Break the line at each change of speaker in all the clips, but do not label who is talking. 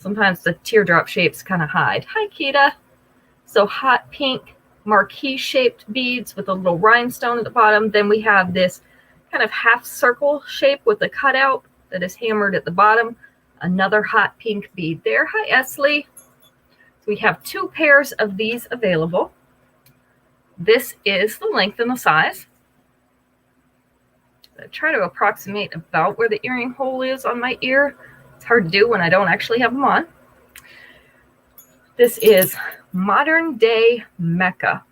Sometimes the teardrop shapes kind of hide. Hi, Kita. So hot pink marquee shaped beads with a little rhinestone at the bottom. Then we have this kind of half circle shape with a cutout that is hammered at the bottom. Another hot pink bead there. Hi, Esley. So we have 2 pairs of these available. This is the length and the size. I try to approximate about where the earring hole is on my ear. It's hard to do when I don't actually have them on. This is Modern Day Mecca.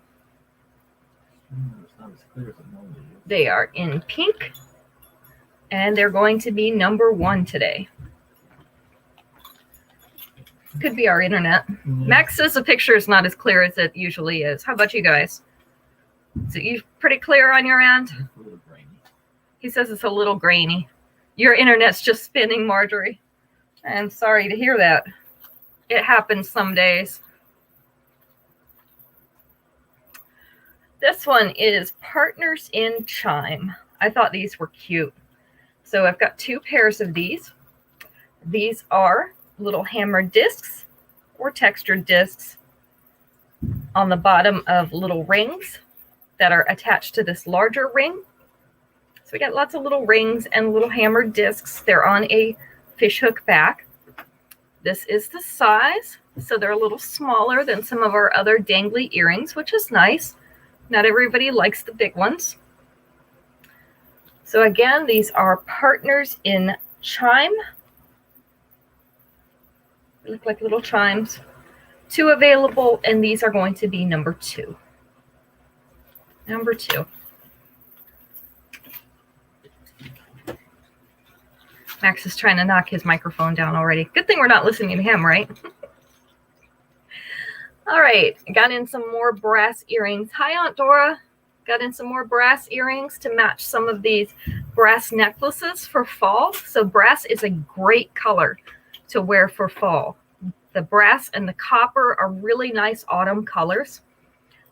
They are in pink, and they're going to be number 1 today. Could be our internet. Max says the picture is not as clear as it usually is. How about you guys? Is it pretty clear on your end? He says it's a little grainy. Your internet's just spinning, Marjorie. I'm sorry to hear that. It happens some days. This one is Partners in Chime. I thought these were cute. So I've got 2 pairs of these. These are little hammered discs or textured discs on the bottom of little rings that are attached to this larger ring. So we got lots of little rings and little hammered discs. They're on a fishhook back. This is the size. So they're a little smaller than some of our other dangly earrings, which is nice. Not everybody likes the big ones. So again, these are Partners in Chime. They look like little chimes. 2 available, and these are going to be number 2. Number 2. Max is trying to knock his microphone down already. Good thing we're not listening to him, right? All right, I got in some more brass earrings. Hi, Aunt Dora. Got in some more brass earrings to match some of these brass necklaces for fall. So brass is a great color to wear for fall. The brass and the copper are really nice autumn colors.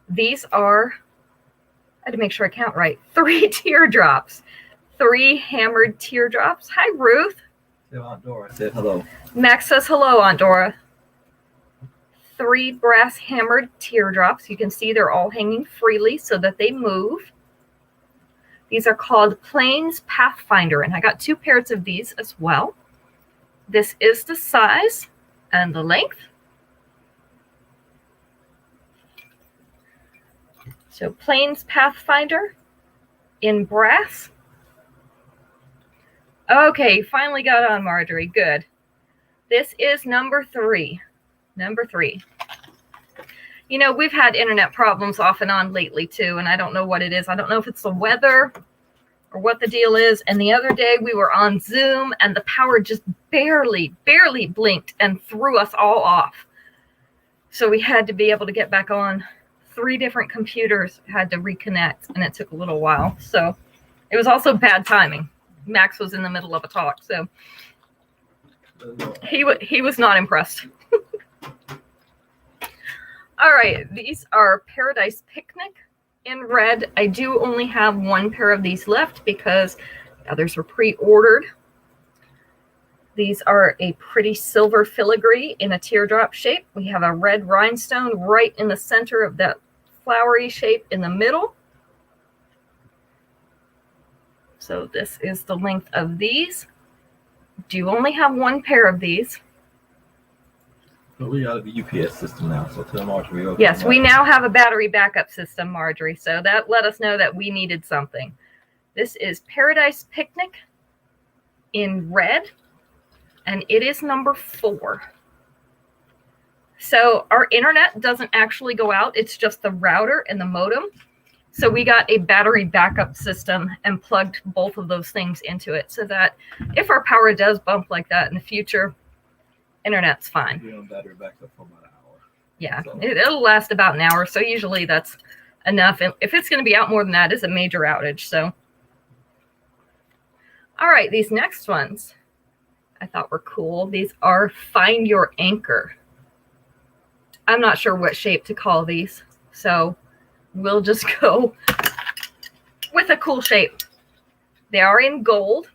These are, I had to make sure I count right, 3 teardrops. 3 hammered teardrops. Hi, Ruth.
Aunt Dora said hello.
Max says hello, Aunt Dora. 3 brass hammered teardrops. You can see they're all hanging freely so that they move. These are called Plains Pathfinder, and I got 2 pairs of these as well. This is the size and the length. So Plains Pathfinder in brass. Okay, finally got on, Marjorie. Good. This is number 3. Number 3. You know, we've had internet problems off and on lately, too, and I don't know what it is. I don't know if it's the weather or what the deal is. And the other day we were on Zoom, and the power just barely blinked and threw us all off. So we had to be able to get back on. 3 different computers had to reconnect, and it took a little while. So it was also bad timing. Max was in the middle of a talk, so he was not impressed. All right, these are Paradise Picnic in red. I do only have 1 pair of these left because the others were pre-ordered. These are a pretty silver filigree in a teardrop shape. We have a red rhinestone right in the center of that flowery shape in the middle. So this is the length of these. Do only have 1 pair of these.
But we got the UPS system now, so tell Marjorie.
Yes, we now have a battery backup system, Marjorie. So that let us know that we needed something. This is Paradise Picnic in red, and it is number 4. So our internet doesn't actually go out. It's just the router and the modem. So we got a battery backup system and plugged both of those things into it so that if our power does bump like that in the future, internet's fine.
We're on battery backup for about an hour.
Yeah, so it'll last about an hour. So usually that's enough. And if it's going to be out more than that, it's a major outage. So, all right, these next ones I thought were cool. These are Find Your Anchor. I'm not sure what shape to call these. So we'll just go with a cool shape. They are in gold,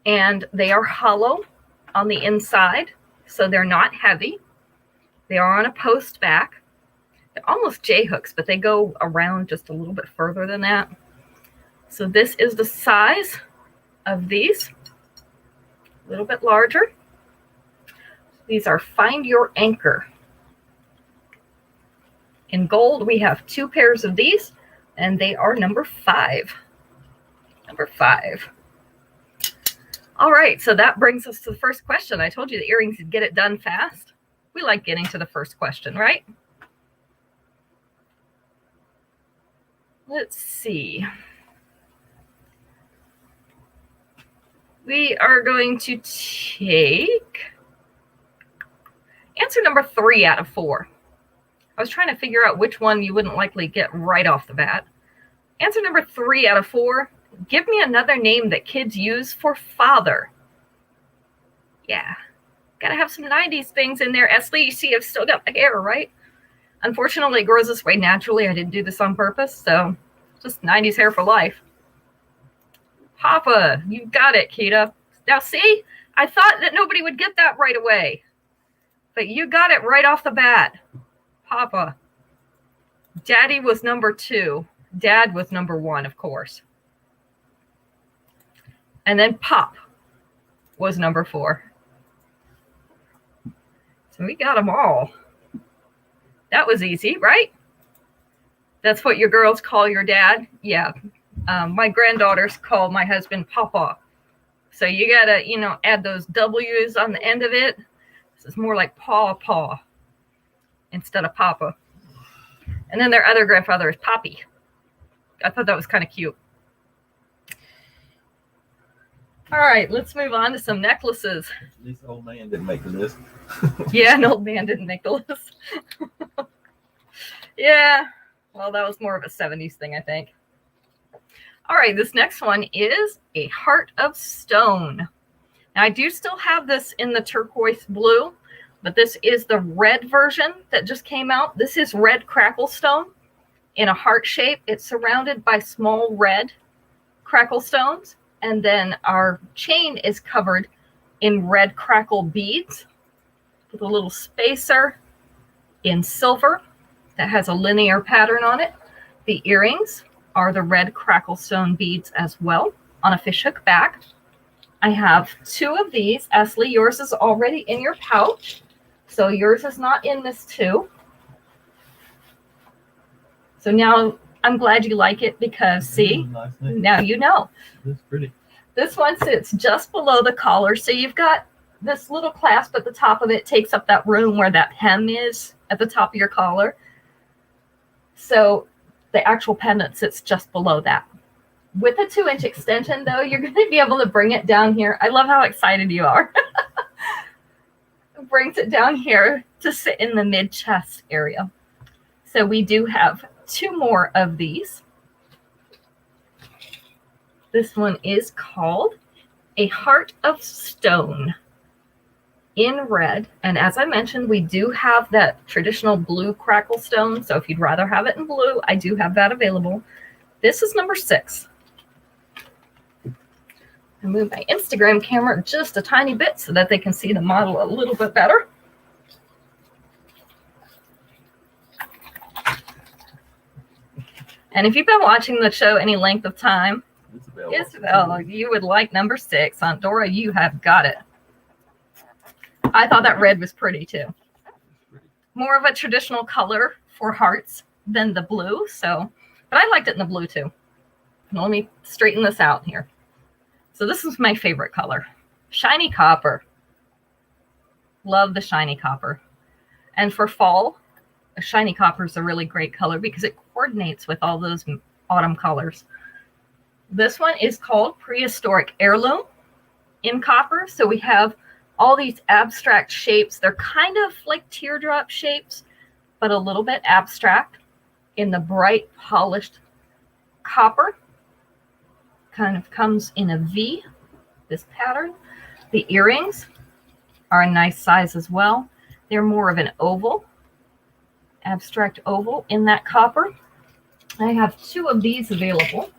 and they are hollow on the inside. so they're not heavy. They are on a post back. They're almost J-hooks, but they go around just a little bit further than that. So this is the size of these, a little bit larger. These are Find Your Anchor. In gold, we have 2 pairs of these, and they are number 5. Number 5. All right, so that brings us to the first question. I told you the earrings would get it done fast. We like getting to the first question, right? Let's see. We are going to take answer number 3 out of 4. I was trying to figure out which one you wouldn't likely get right off the bat. Answer number 3 out of 4. Give me another name that kids use for father. Yeah. Gotta have some 90s things in there. Esley, you see I've still got the hair, right? Unfortunately, it grows this way naturally. I didn't do this on purpose, so just 90s hair for life. Papa, you got it, Keita. Now see, I thought that nobody would get that right away, but you got it right off the bat. Papa. Daddy was number 2. Dad was number 1, of course. And then Pop was number 4. So we got them all. That was easy, right? That's what your girls call your dad? Yeah. My granddaughters call my husband Papa. So you got to, add those W's on the end of it. This is more like Paw instead of Papa. And then their other grandfather is Poppy. I thought that was kind of cute. All right, let's move on to some necklaces.
At least the old man didn't make the list.
Yeah, an old man didn't make the list. Yeah, well, that was more of a 70s thing, I think. All right, this next one is a Heart of Stone. Now, I do still have this in the turquoise blue, but this is the red version that just came out. This is red crackle stone in a heart shape. It's surrounded by small red crackle stones. And then our chain is covered in red crackle beads with a little spacer in silver that has a linear pattern on it. The earrings are the red crackle stone beads as well on a fishhook back. I have 2 of these. Esley, yours is already in your pouch. So yours is not in this too. So now I'm glad you like it because, see,
Nice
now you know.
That's pretty.
This one sits just below the collar. So you've got this little clasp at the top of it, takes up that room where that hem is at the top of your collar. So the actual pendant sits just below that. With a 2-inch extension, though, you're going to be able to bring it down here. I love how excited you are. Brings it down here to sit in the mid-chest area. So we do have 2 more of these. This one is called a Heart of Stone in red. And as I mentioned, we do have that traditional blue crackle stone. So if you'd rather have it in blue, I do have that available. This is number 6. I move my Instagram camera just a tiny bit so that they can see the model a little bit better. And if you've been watching the show any length of time, Isabel, you would like number 6. Aunt Dora, you have got it. I thought that red was pretty too. More of a traditional color for hearts than the blue, but I liked it in the blue too. Now let me straighten this out here. So this is my favorite color, shiny copper. Love the shiny copper. And for fall, a shiny copper is a really great color because it coordinates with all those autumn colors. This one is called Prehistoric Heirloom in copper. So we have all these abstract shapes. They're kind of like teardrop shapes, but a little bit abstract in the bright polished copper. Kind of comes in a V, this pattern. The earrings are a nice size as well. They're more of an oval, abstract oval in that copper. I have 2 of these available.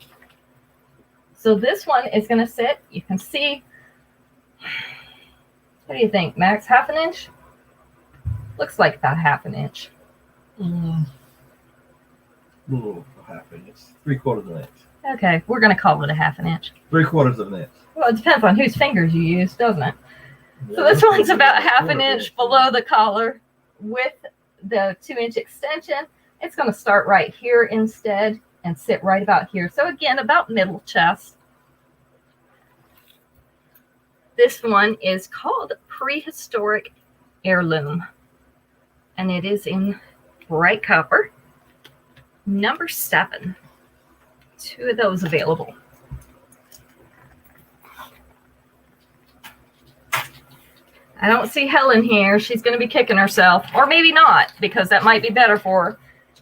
So this one is going to sit, you can see, What do you think, Max? Half an inch? Looks like about half an inch.
Ooh, half an inch. 3/4 of an inch.
Okay, we're going to call it a half an inch.
3/4 of an inch.
Well, it depends on whose fingers you use, doesn't it?
Yeah,
So this one's about half an
1/4 of
inch below the collar with the 2-inch extension. It's going to start right here instead and sit right about here. So again, about middle chest. This one is called Prehistoric Heirloom, and it is in bright copper. Number 7. 2 of those available. I don't see Helen here. She's going to be kicking herself. Or maybe not, because that might be better for her.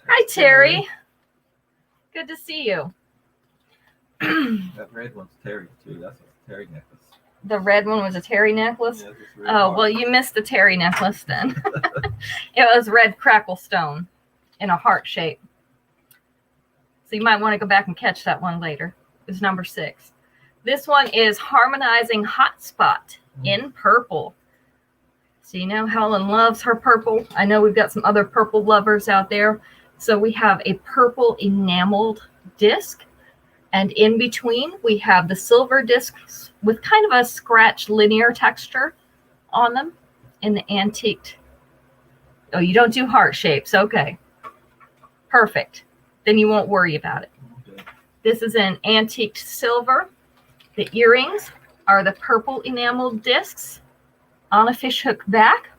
Hi, Terry. Good to see you.
That red one's Terry, too. That's a Terry necklace.
The red one was a Terry necklace?
Yeah,
Oh, well, you missed the Terry necklace then. It was red crackle stone in a heart shape. So you might want to go back and catch that one later. It's number 6. This one is Harmonizing Hotspot in purple. So you know Helen loves her purple. I know we've got some other purple lovers out there. So we have a purple enameled disc. And in between, we have the silver discs with kind of a scratch linear texture on them in the antiqued. Oh, you don't do heart shapes. Okay. Perfect. Then you won't worry about it.
Okay.
This is an antiqued silver. The earrings are the purple enameled discs on a fishhook back.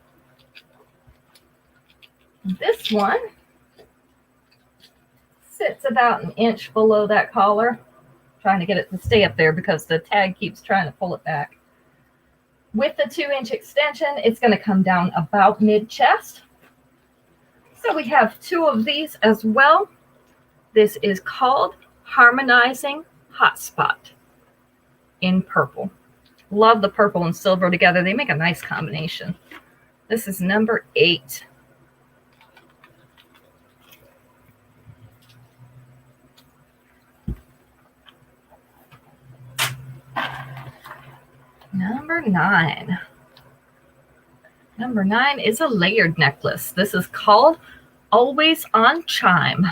This one sits about an inch below that collar. Trying to get it to stay up there because the tag keeps trying to pull it back. With the 2-inch extension, it's going to come down about mid-chest. So we have 2 of these as well. This is called Harmonizing Hotspot in purple. Love the purple and silver together. They make a nice combination. This is number 8. Number 9. Number 9 is a layered necklace. This is called Always on Chime.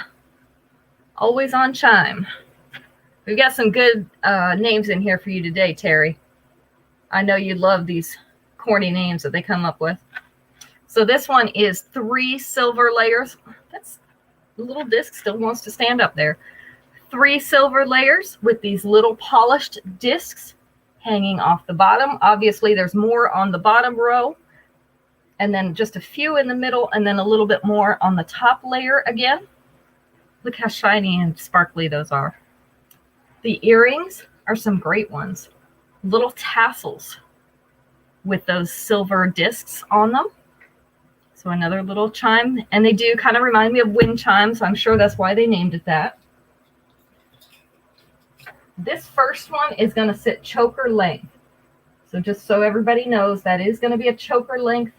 Always on Chime. We've got some good names in here for you today, Terry. I know you love these corny names that they come up with. So this one is 3 silver layers. That's the little disc still wants to stand up there. 3 silver layers with these little polished discs hanging off the bottom. Obviously, there's more on the bottom row, and then just a few in the middle, and then a little bit more on the top layer again. Look how shiny and sparkly those are. The earrings are some great ones. Little tassels with those silver discs on them. So another little chime, and they do kind of remind me of wind chimes. I'm sure that's why they named it that. This first one is going to sit choker length. So just so everybody knows, that is going to be a choker length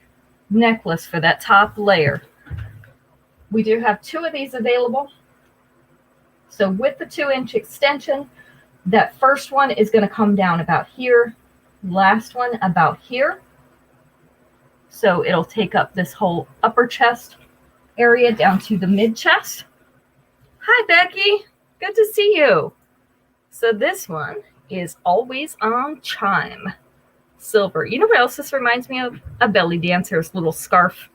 necklace for that top layer. We do have 2 of these available. So with the 2-inch extension, that first one is going to come down about here. Last one about here. So it'll take up this whole upper chest area down to the mid chest. Hi, Becky. Good to see you. So this one is Always on Chime. Silver. You know what else this reminds me of? A belly dancer's little scarf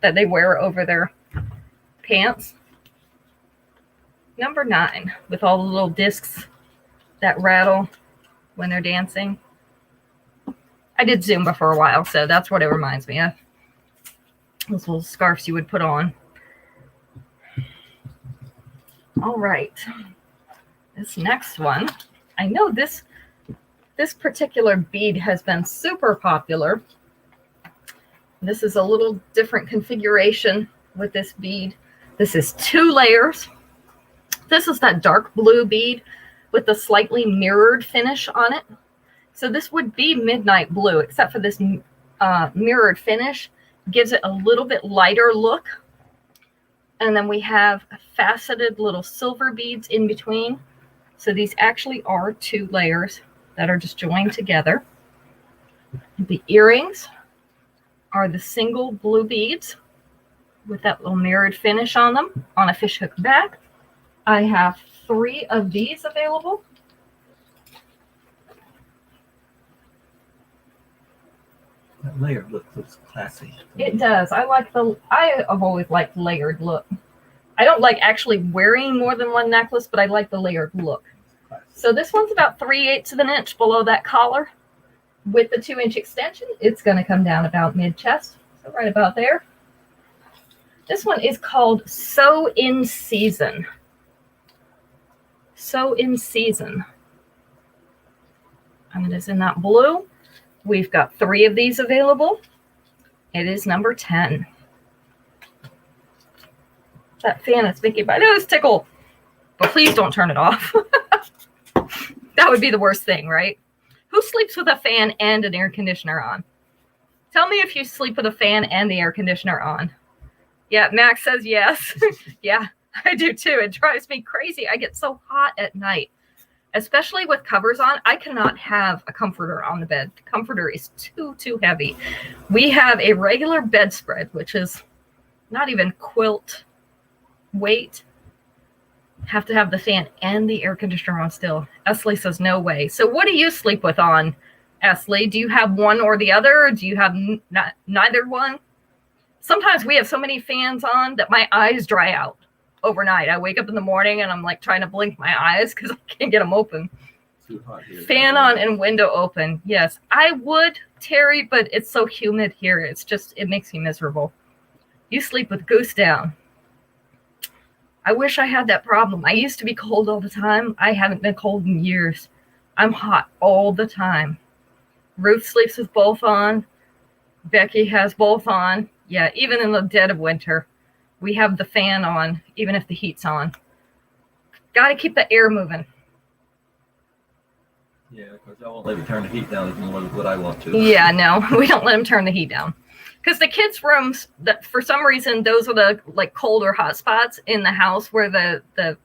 that they wear over their pants. Number 9, with all the little discs that rattle when they're dancing. I did Zumba for a while, so that's what it reminds me of. Those little scarves you would put on. All right. This next one, I know this particular bead has been super popular. This is a little different configuration with this bead. This is 2 layers. This is that dark blue bead with the slightly mirrored finish on it. So this would be midnight blue, except for this mirrored finish. Gives it a little bit lighter look. And then we have faceted little silver beads in between. So these actually are 2 layers that are just joined together. The earrings are the single blue beads with that little mirrored finish on them on a fishhook back. I have 3 of these available.
That layered look looks classy.
It does. I have always liked layered look. I don't like actually wearing more than one necklace, but I like the layered look. So this one's about 3/8 of an inch below that collar. With the 2-inch extension, it's going to come down about mid-chest. So right about there. This one is called Sew in Season. Sew in Season. And it is in that blue. We've got 3 of these available. It is number 10. That fan is making my nose tickle. But please don't turn it off. That would be the worst thing, right? Who sleeps with a fan and an air conditioner on? Tell me if you sleep with a fan and the air conditioner on. Yeah, Max says yes. Yeah, I do too. It drives me crazy. I get so hot at night, especially with covers on. I cannot have a comforter on the bed. The comforter is too heavy. We have a regular bedspread, which is not even quilt weight. Have to have the fan and the air conditioner on still. Esley says no way. So what do you sleep with on, Esley? Do you have one or the other? Or do you have neither one? Sometimes we have so many fans on that my eyes dry out overnight. I wake up in the morning and I'm like trying to blink my eyes because I can't get them open.
Too hot here.
Fan on and window open. Yes, I would, Terry, but it's so humid here. It makes me miserable. You sleep with goose down. I wish I had that problem. I used to be cold all the time. I haven't been cold in years. I'm hot all the time. Ruth sleeps with both on. Becky has both on. Yeah, even in the dead of winter, we have the fan on, even if the heat's on. Got to keep the air moving.
Yeah, because I won't let me turn the heat down as much as what I want to.
Yeah, no, we don't let them turn the heat down. Because the kids' rooms, that for some reason, those are the cold or hot spots in the house where the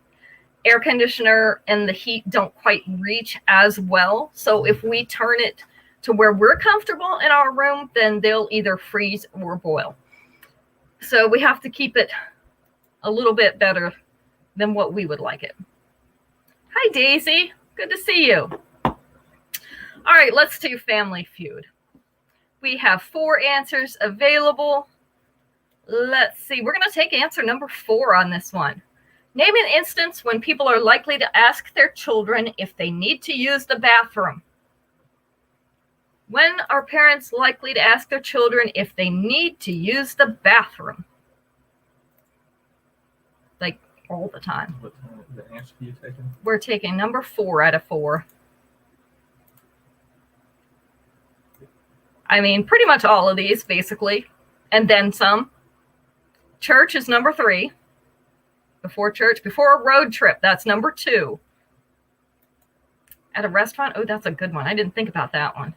air conditioner and the heat don't quite reach as well. So if we turn it to where we're comfortable in our room, then they'll either freeze or boil. So we have to keep it a little bit better than what we would like it. Hi, Daisy. Good to see you. All right, let's do Family Feud. We have 4 answers available. Let's see. We're going to take answer number 4 on this one. Name an instance when people are likely to ask their children if they need to use the bathroom. When are parents likely to ask their children if they need to use the bathroom? Like all the time.
What the answer are you taking?
We're taking number 4 out of 4. I mean, pretty much all of these, basically. And then some. Church is number 3. Before church. Before a road trip, that's number 2. At a restaurant, oh, that's a good one. I didn't think about that one.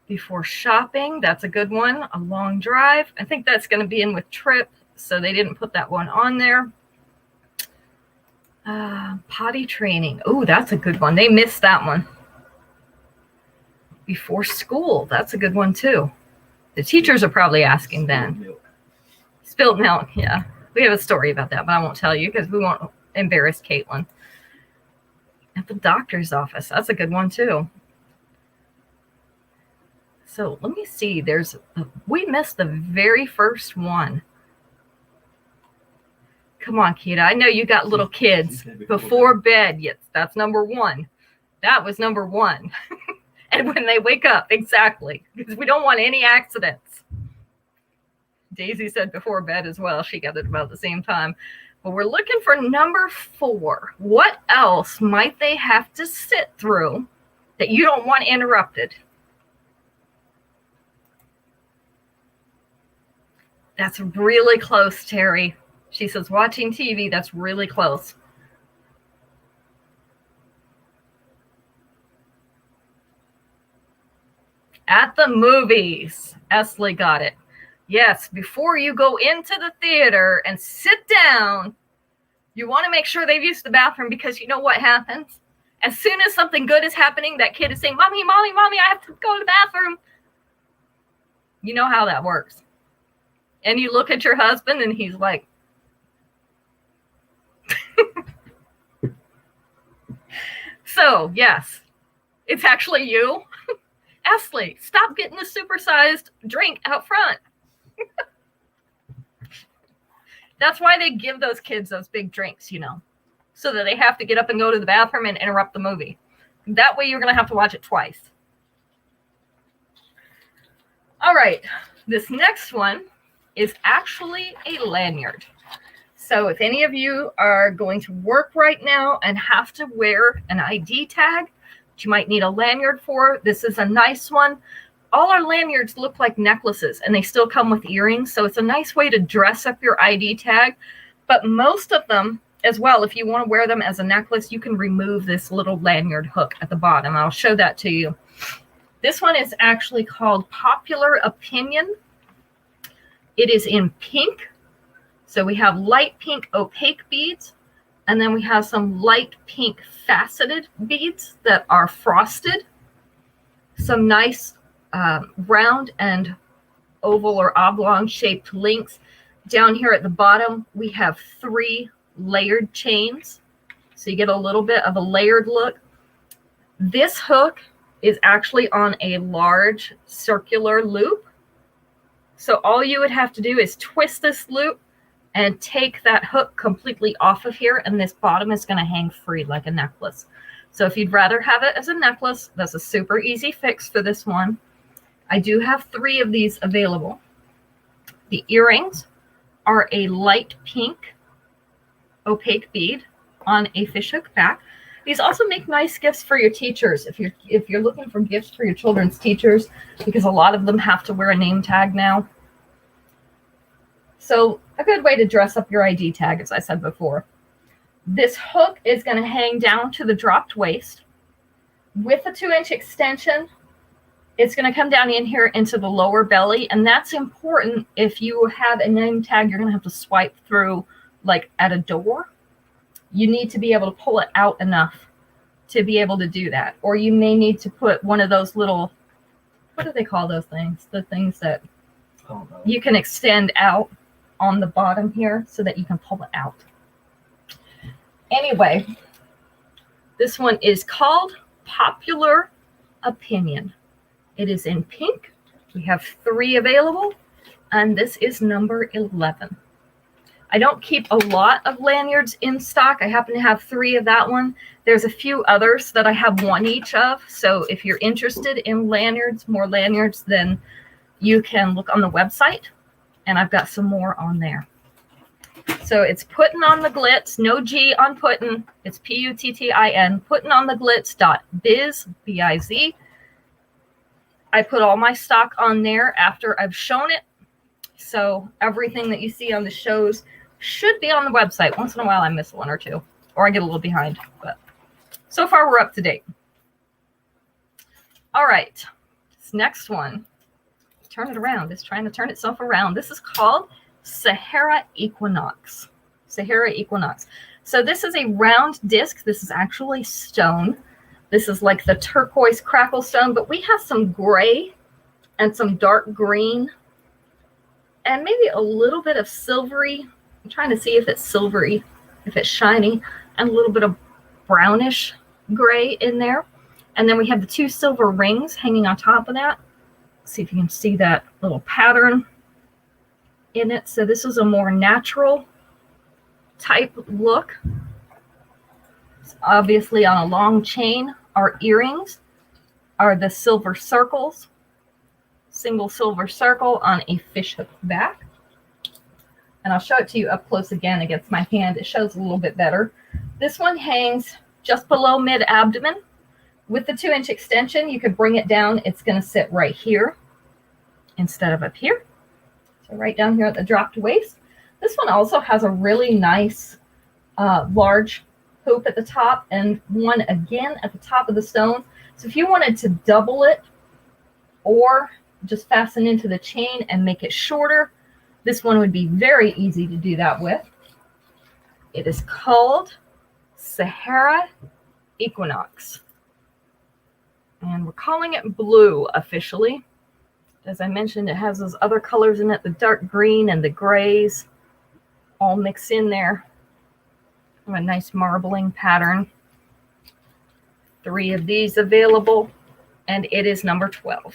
Before shopping, that's a good one. A long drive. I think that's going to be in with trip, so they didn't put that one on there. Potty training. Oh, that's a good one. They missed that one. Before school, that's a good one too. The teachers are probably asking then. Spilled milk, yeah. We have a story about that, but I won't tell you because we won't embarrass Caitlin. At the doctor's office, that's a good one too. So let me see. We missed the very first one. Come on, Kita. I know you got little kids. Before bed, yes, that's number 1. That was number 1. And when they wake up, exactly, because we don't want any accidents. Daisy said before bed as well. She got it about the same time. But we're looking for number 4. What else might they have to sit through that you don't want interrupted? That's really close, Terry. She says watching TV, that's really close. At the movies. Esley got it. Yes, before you go into the theater and sit down, you want to make sure they've used the bathroom because you know what happens? As soon as something good is happening, that kid is saying, Mommy, Mommy, Mommy, I have to go to the bathroom. You know how that works. And you look at your husband and he's like, so yes, it's actually you. Ashley, stop getting the supersized drink out front. That's why they give those kids those big drinks, you know, so that they have to get up and go to the bathroom and interrupt the movie. That way you're going to have to watch it twice. All right, this next one is actually a lanyard. So if any of you are going to work right now and have to wear an ID tag, which you might need a lanyard for, this is a nice one. All our lanyards look like necklaces and they still come with earrings. So it's a nice way to dress up your ID tag. But most of them as well, if you want to wear them as a necklace, you can remove this little lanyard hook at the bottom. I'll show that to you. This one is actually called Popular Opinion. It is in pink. So we have light pink opaque beads, and then we have some light pink faceted beads that are frosted. Some nice round and oval or oblong shaped links. Down here at the bottom, we have 3 layered chains. So you get a little bit of a layered look. This hook is actually on a large circular loop. So all you would have to do is twist this loop and take that hook completely off of here, and this bottom is going to hang free like a necklace. So if you'd rather have it as a necklace, that's a super easy fix for this one. I do have 3 of these available. The earrings are a light pink opaque bead on a fishhook back. These also make nice gifts for your teachers if you're looking for gifts for your children's teachers, because a lot of them have to wear a name tag now. So a good way to dress up your ID tag, as I said before. This hook is going to hang down to the dropped waist. With a 2-inch extension, it's going to come down in here into the lower belly, and that's important if you have a name tag you're going to have to swipe through, like at a door. You need to be able to pull it out enough to be able to do that. Or you may need to put one of those little, what do they call those things? The things that you can extend out on the bottom here so that you can pull it out. Anyway, this one is called Popular Opinion. It is in pink. We have 3 available, and this is number 11. I don't keep a lot of lanyards in stock. I happen to have 3 of that one. There's a few others that I have 1 each of. So if you're interested in lanyards, more lanyards, then you can look on the website, and I've got some more on there. So it's PuttinOnTheGlitz, no G on Puttin. It's Puttin, PuttinOnTheGlitz.biz, B-I-Z. I put all my stock on there after I've shown it. So everything that you see on the shows should be on the website. Once in a while I miss 1 or 2, or I get a little behind, but so far we're up to date. All right, this next one, turn it around. It's trying to turn itself around. This is called Sahara Equinox. Sahara Equinox. So this is a round disc. This is actually stone. This is like the turquoise crackle stone, but we have some gray and some dark green and maybe a little bit of silvery. I'm trying to see if it's silvery, if it's shiny, and a little bit of brownish gray in there. And then we have the 2 silver rings hanging on top of that. Let's see if you can see that little pattern in it. So this is a more natural type look. It's obviously on a long chain. Our earrings are the silver circles, single silver circle on a fishhook back. And I'll show it to you up close again against my hand. It shows a little bit better. This one hangs just below mid-abdomen. With the 2-inch extension, you could bring it down. It's going to sit right here instead of up here. So right down here at the dropped waist. This one also has a really nice large hoop at the top and one again at the top of the stone. So if you wanted to double it or just fasten into the chain and make it shorter, this one would be very easy to do that with. It is called Sahara Equinox. And we're calling it blue officially. As I mentioned, it has those other colors in it, the dark green and the grays all mixed in there. A nice marbling pattern. 3 of these available, and it is number 12.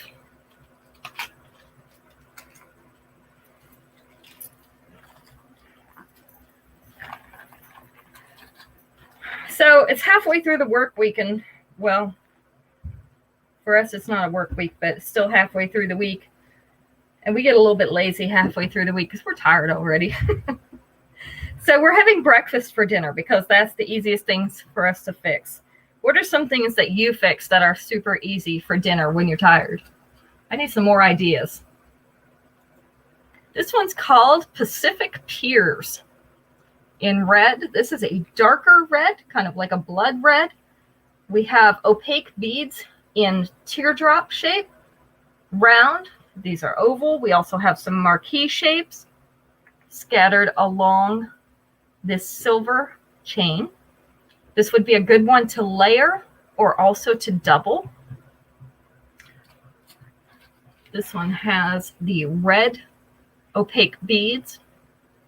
So it's halfway through the work week, and well, for us it's not a work week, but it's still halfway through the week. And we get a little bit lazy halfway through the week because we're tired already. So we're having breakfast for dinner because that's the easiest things for us to fix. What are some things that you fix that are super easy for dinner when you're tired? I need some more ideas. This one's called Pacific Piers in red. This is a darker red, kind of like a blood red. We have opaque beads in teardrop shape, round. These are oval. We also have some marquee shapes scattered along this silver chain. This would be a good one to layer or also to double. This one has the red opaque beads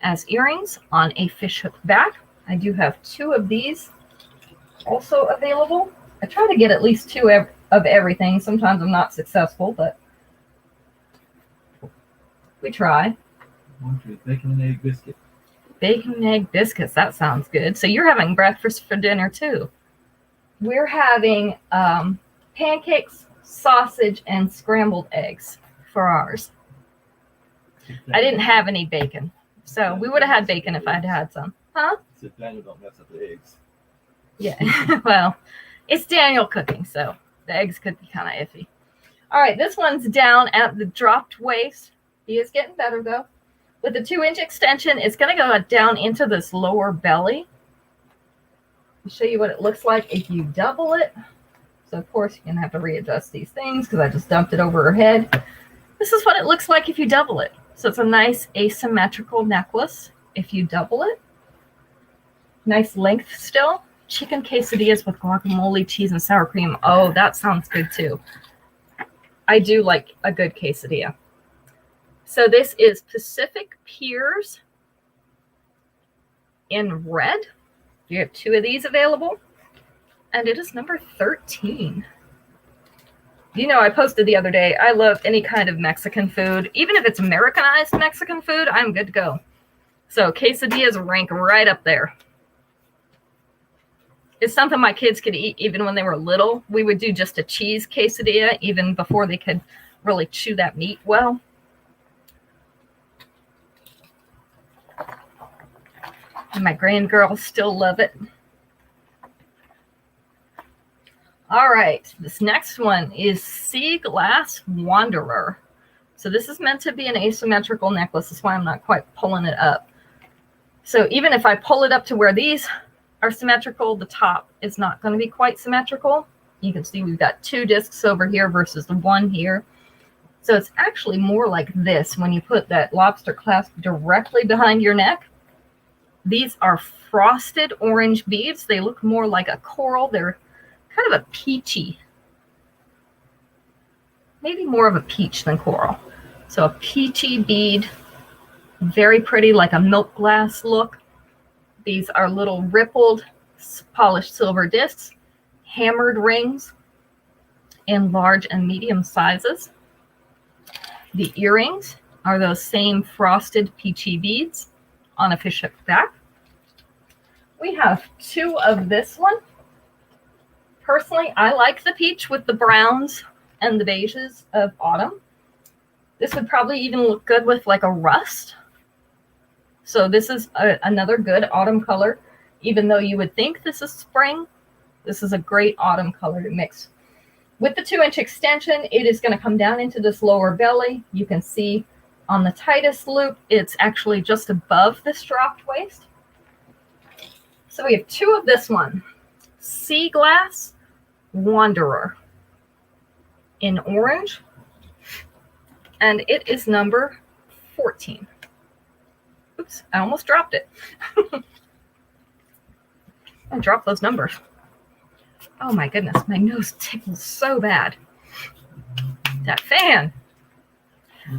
as earrings on a fishhook back. I do have 2 of these also available. I try to get at least 2 of everything. Sometimes I'm not successful, but we try.
Bacon and egg biscuit.
Bacon and egg biscuits. That sounds good. So you're having breakfast for dinner too. We're having pancakes, sausage, and scrambled eggs for ours. I didn't have any bacon, so we would have had bacon if I'd had some. Huh?
So Daniel don't mess up the eggs.
Yeah. Well, it's Daniel cooking, so the eggs could be kind of iffy. All right, this one's down at the dropped waist. He is getting better though. With the 2-inch extension, it's going to go down into this lower belly. I'll show you what it looks like if you double it. So, of course, you're going to have to readjust these things because I just dumped it over her head. This is what it looks like if you double it. So it's a nice asymmetrical necklace if you double it. Nice length still. Chicken quesadillas with guacamole, cheese, and sour cream. Oh, that sounds good too. I do like a good quesadilla. So this is Pacific Piers in red. You have 2 of these available. And it is number 13. You know, I posted the other day, I love any kind of Mexican food. Even if it's Americanized Mexican food, I'm good to go. So quesadillas rank right up there. It's something my kids could eat even when they were little. We would do just a cheese quesadilla even before they could really chew that meat well. And my grandgirls still love it. All right, this next one is Sea Glass Wanderer. So this is meant to be an asymmetrical necklace. That's why I'm not quite pulling it up. So even if I pull it up to where these are symmetrical, the top is not going to be quite symmetrical. You can see we've got 2 discs over here versus the 1 here. So it's actually more like this when you put that lobster clasp directly behind your neck. These are frosted orange beads. They look more like a coral. They're kind of a peachy, maybe more of a peach than coral. So a peachy bead, very pretty, like a milk glass look. These are little rippled polished silver discs, hammered rings in large and medium sizes. The earrings are those same frosted peachy beads on a fishhook back. We have 2 of this one. Personally, I like the peach with the browns and the beiges of autumn. This would probably even look good with like a rust. So this is another good autumn color. Even though you would think this is spring, this is a great autumn color to mix. With the 2-inch extension, it is going to come down into this lower belly. You can see on the tightest loop, it's actually just above this dropped waist. So we have 2 of this one. Sea Glass Wanderer in orange. And it is number 14. Oops, I almost dropped it. I dropped those numbers. Oh my goodness, my nose tickles so bad. That fan.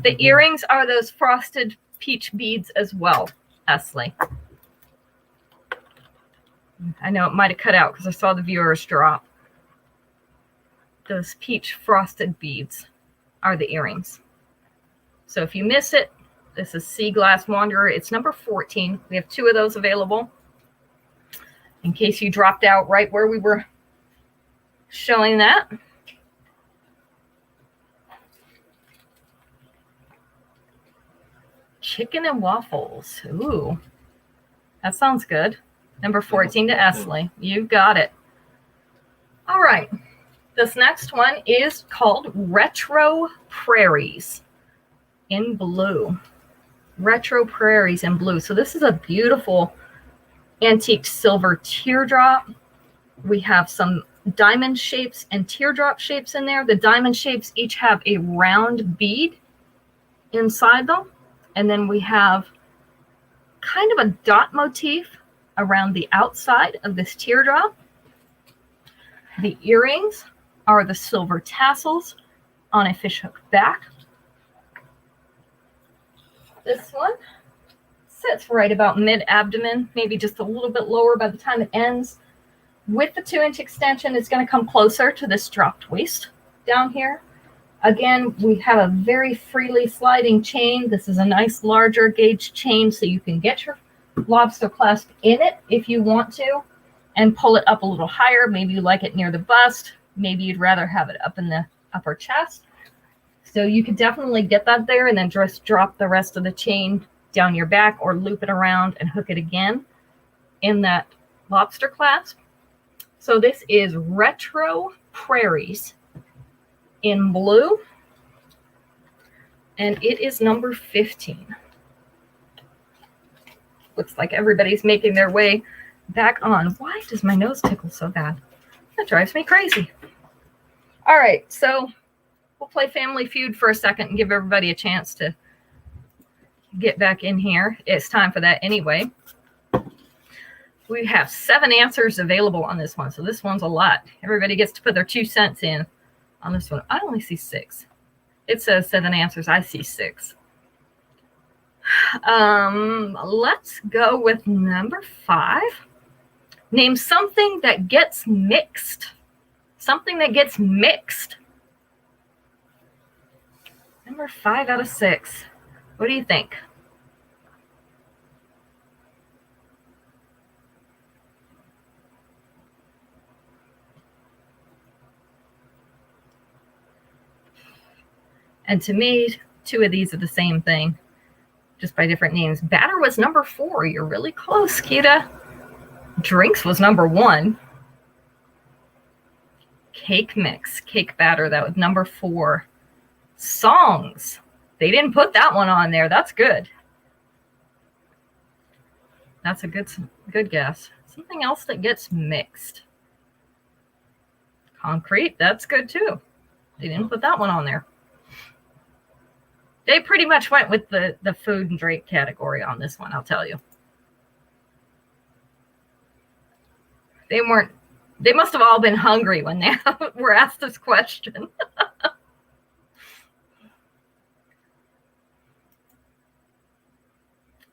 The earrings are those frosted peach beads as well, Esley. I know it might have cut out because I saw the viewers drop. Those peach frosted beads are the earrings. So if you miss it, this is Sea Glass Wanderer. It's number 14. We have 2 of those available. In case you dropped out right where we were showing that. Chicken and waffles. Ooh, that sounds good. Number 14 to Esley. You got it. All right. This next one is called Retro Prairies in blue. Retro Prairies in blue. So this is a beautiful antique silver teardrop. We have some diamond shapes and teardrop shapes in there. The diamond shapes each have a round bead inside them. And then we have kind of a dot motif around the outside of this teardrop. The earrings are the silver tassels on a fishhook back. This one sits right about mid-abdomen, maybe just a little bit lower by the time it ends. With the 2-inch extension, it's going to come closer to this dropped waist down here. Again, we have a very freely sliding chain. This is a nice larger gauge chain, so you can get your lobster clasp in it if you want to and pull it up a little higher. Maybe you like it near the bust. Maybe you'd rather have it up in the upper chest. So you could definitely get that there and then just drop the rest of the chain down your back or loop it around and hook it again in that lobster clasp. So this is Retro Prairies in blue, and it is number 15. Looks like everybody's making their way back on. Why does my nose tickle so bad? That drives me crazy. All right, so we'll play Family Feud for a second and give everybody a chance to get back in here. It's time for that anyway. We have 7 answers available on this one, so this one's a lot. Everybody gets to put their 2 cents in on this one. I only see 6. It says 7 answers. I see 6. Let's go with number 5. Name something that gets mixed. Something that gets mixed. Number 5 out of 6. What do you think? And to me, 2 of these are the same thing, just by different names. Batter was number 4. You're really close, Kita. Drinks was number 1. Cake mix, cake batter, that was number 4. Songs. They didn't put that one on there. That's good. That's a good guess. Something else that gets mixed. Concrete, that's good too. They didn't put that one on there. They pretty much went with the food and drink category on this one, I'll tell you. They must have all been hungry when they were asked this question.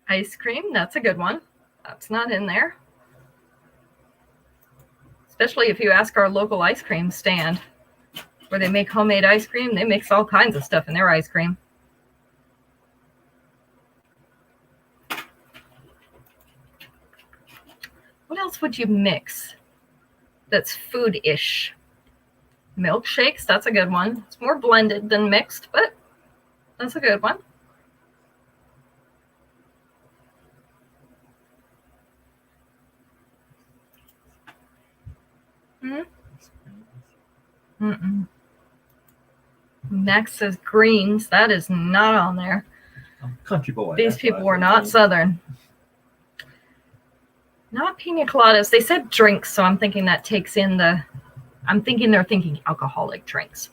Ice cream, that's a good one. That's not in there. Especially if you ask our local ice cream stand where they make homemade ice cream. They mix all kinds of stuff in their ice cream. What else would you mix that's food-ish? Milkshakes, that's a good one. It's more blended than mixed, but that's a good one. Next is greens. That is not on there.
Country boy.
These people were not Southern. Not pina coladas. They said drinks, so I'm thinking that takes in I'm thinking they're thinking alcoholic drinks.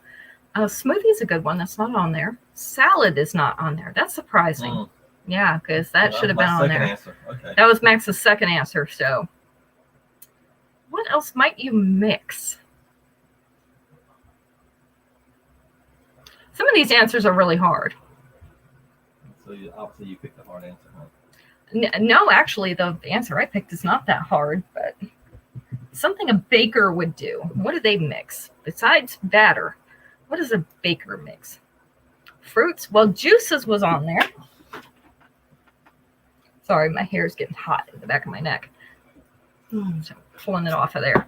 Smoothie's a good one. That's not on there. Salad is not on there. That's surprising. Yeah, because that should have been on there.
Okay.
That was Max's second answer. So what else might you mix? Some of these answers are really hard.
So obviously you picked the hard answer, huh?
No, actually, the answer I picked is not that hard, but something a baker would do. What do they mix? Besides batter, what does a baker mix? Fruits? Well, juices was on there. Sorry, my hair is getting hot in the back of my neck. So I'm pulling it off of there.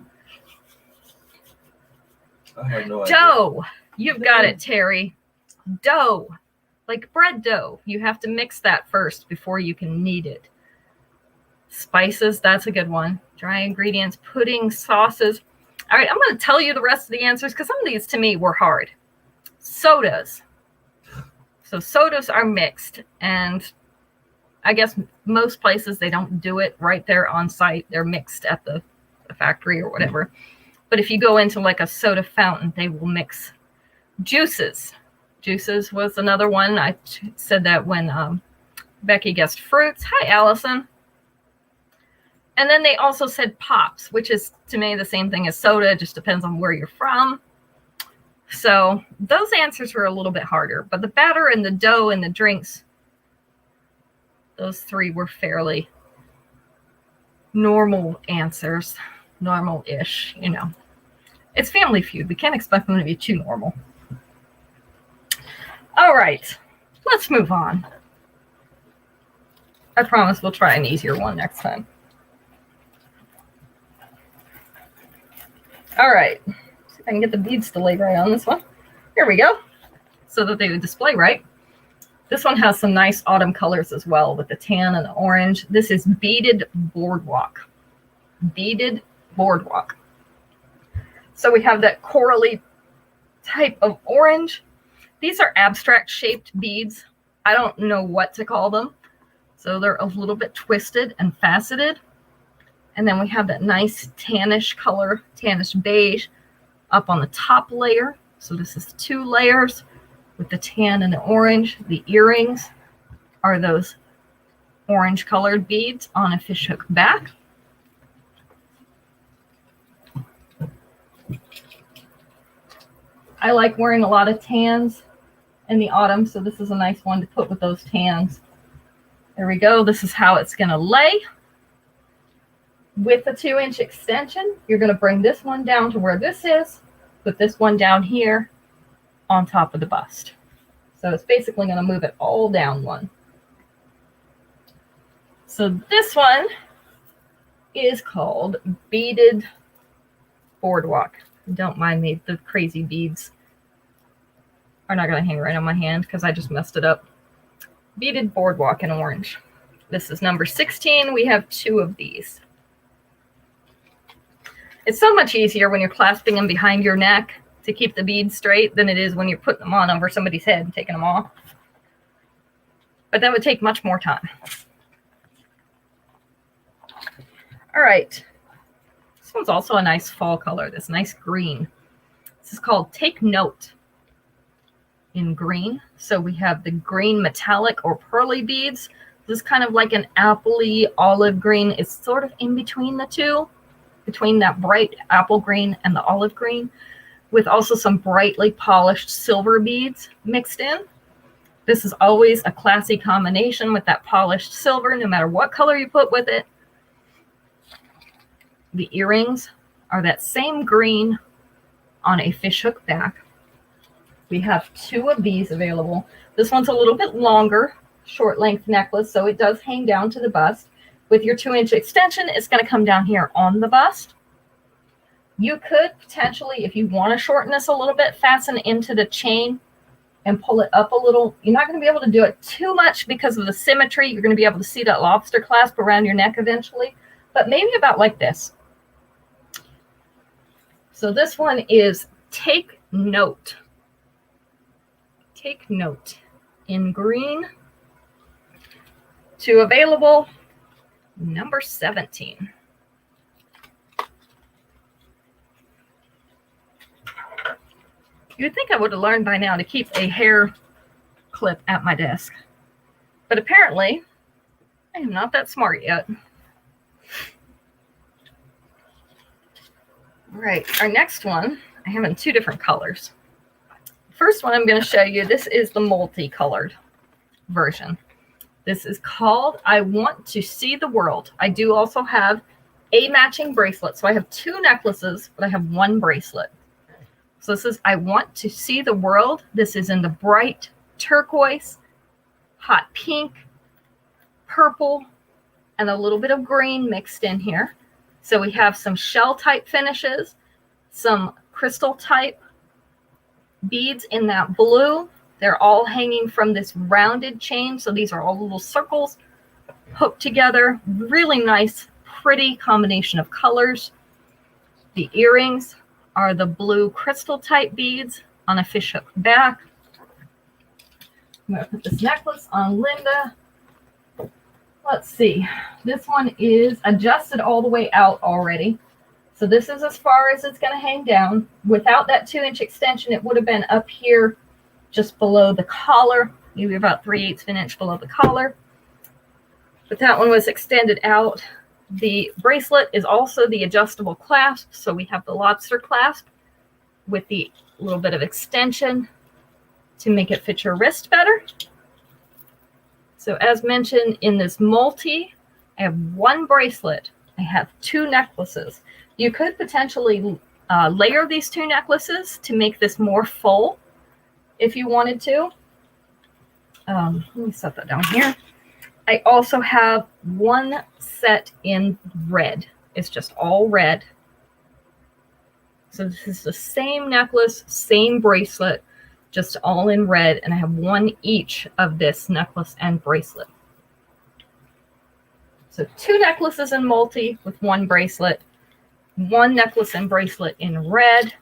I have no idea.
Dough. You've got it, Terry. Dough. Like bread dough. You have to mix that first before you can knead it. Spices, that's a good one. Dry ingredients, pudding, sauces. All right, I'm going to tell you the rest of the answers because some of these to me were hard. Sodas. So sodas are mixed, and I guess most places they don't do it right there on site. They're mixed at the factory or whatever. But if you go into like a soda fountain, they will mix juices. Juices was another one. I said that when Becky guessed fruits. Hi, Allison. And then they also said pops, which is to me the same thing as soda. It just depends on where you're from. So those answers were a little bit harder. But the batter and the dough and the drinks, those three were fairly normal answers. Normal-ish, you know. It's Family Feud. We can't expect them to be too normal. All right. Let's move on. I promise we'll try an easier one next time. All right. See if I can get the beads to lay right on this one. Here we go. So that they would display right. This one has some nice autumn colors as well with the tan and the orange. This is Beaded Boardwalk. Beaded Boardwalk. So we have that corally type of orange. These are abstract shaped beads. I don't know what to call them. So they're a little bit twisted and faceted. And then we have that nice tannish color, tannish beige, up on the top layer. So this is 2 layers with the tan and the orange. The earrings are those orange colored beads on a fishhook back. I like wearing a lot of tans in the autumn, so this is a nice one to put with those tans. There we go. This is how it's going to lay. With the 2-inch extension, you're going to bring this one down to where this is, put this one down here on top of the bust. So it's basically going to move it all down one. So this one is called Beaded Boardwalk. Don't mind me, the crazy beads are not going to hang right on my hand because I just messed it up. Beaded Boardwalk in orange. This is number 16. We have 2 of these. It's so much easier when you're clasping them behind your neck to keep the beads straight than it is when you're putting them on over somebody's head and taking them off. But that would take much more time. All right. This one's also a nice fall color, this nice green. This is called Take Note in green. So we have the green metallic or pearly beads. This is kind of like an appley olive green. It's sort of in between the two, between that bright apple green and the olive green, with also some brightly polished silver beads mixed in. This is always a classy combination with that polished silver, no matter what color you put with it. The earrings are that same green on a fishhook back. We have 2 of these available. This one's a little bit longer, short length necklace, so it does hang down to the bust. With your 2-inch extension, it's going to come down here on the bust. You could potentially, if you want to shorten this a little bit, fasten into the chain and pull it up a little. You're not going to be able to do it too much because of the symmetry. You're going to be able to see that lobster clasp around your neck eventually, but maybe about like this. So this one is Take Note. Take Note in green. 2 available. Number 17. You'd think I would have learned by now to keep a hair clip at my desk. But apparently, I am not that smart yet. All right, our next one, I have in 2 different colors. First one I'm going to show you, this is the multicolored version. This is called I Want to See the World. I do also have a matching bracelet. So I have 2 necklaces, but I have 1 bracelet. So this is I Want to See the World. This is in the bright turquoise, hot pink, purple, and a little bit of green mixed in here. So we have some shell type finishes, some crystal type beads in that blue. They're all hanging from this rounded chain. So these are all little circles hooked together. Really nice, pretty combination of colors. The earrings are the blue crystal type beads on a fishhook back. I'm going to put this necklace on Linda. Let's see. This one is adjusted all the way out already. So this is as far as it's going to hang down. Without that 2-inch extension, it would have been up here just below the collar, maybe about 3/8 of an inch below the collar. But that one was extended out. The bracelet is also the adjustable clasp. So we have the lobster clasp with the little bit of extension to make it fit your wrist better. So as mentioned in this multi, I have 1 bracelet. I have 2 necklaces. You could potentially layer these 2 necklaces to make this more full if you wanted to. Let me set that down here. I also have 1 set in red. It's just all red. So this is the same necklace, same bracelet, just all in red, and I have 1 each of this necklace and bracelet. So 2 necklaces in multi with 1 bracelet, 1 necklace and bracelet in red.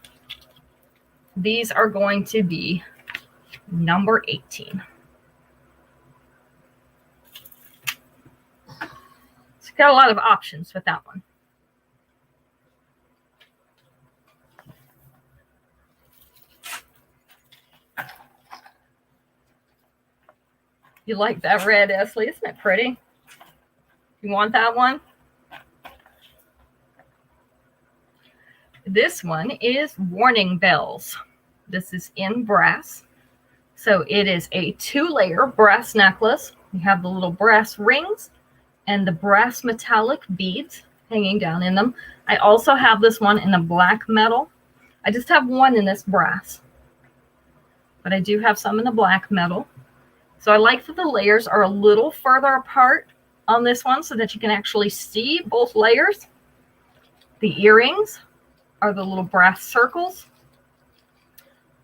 These are going to be number 18. So got a lot of options with that one. You like that red, Esley? Isn't it pretty? You want that one? This one is Warning Bells. This is in brass. So it is a 2-layer brass necklace. You have the little brass rings and the brass metallic beads hanging down in them. I also have this one in a black metal. I just have 1 in this brass, but I do have some in the black metal. So I like that the layers are a little further apart on this one so that you can actually see both layers. The earrings are the little brass circles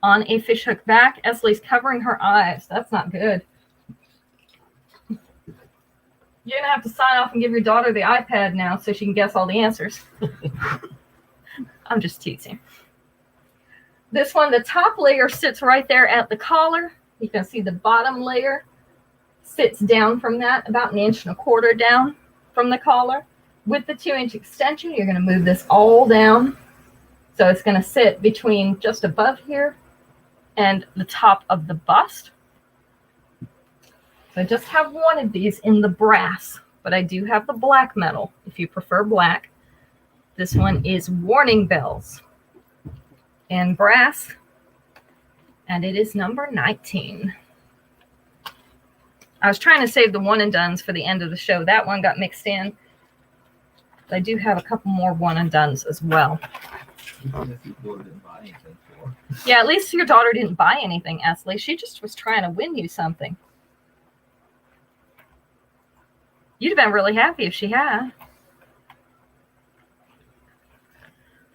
on a fishhook back. Esley's covering her eyes. That's not good. You're going to have to sign off and give your daughter the iPad now so she can guess all the answers. I'm just teasing. This one, the top layer sits right there at the collar. You can see the bottom layer sits down from that, about 1.25 inches down from the collar. With the 2-inch extension, you're going to move this all down. So it's going to sit between just above here and the top of the bust. So I just have 1 of these in the brass, but I do have the black metal if you prefer black. This one is Warning Bells in brass, and it is number 19. I was trying to save the one and dones for the end of the show. That one got mixed in. But I do have a couple more one and dones as well. Yeah, at least your daughter didn't buy anything, Esley. She just was trying to win you something. You'd have been really happy if she had.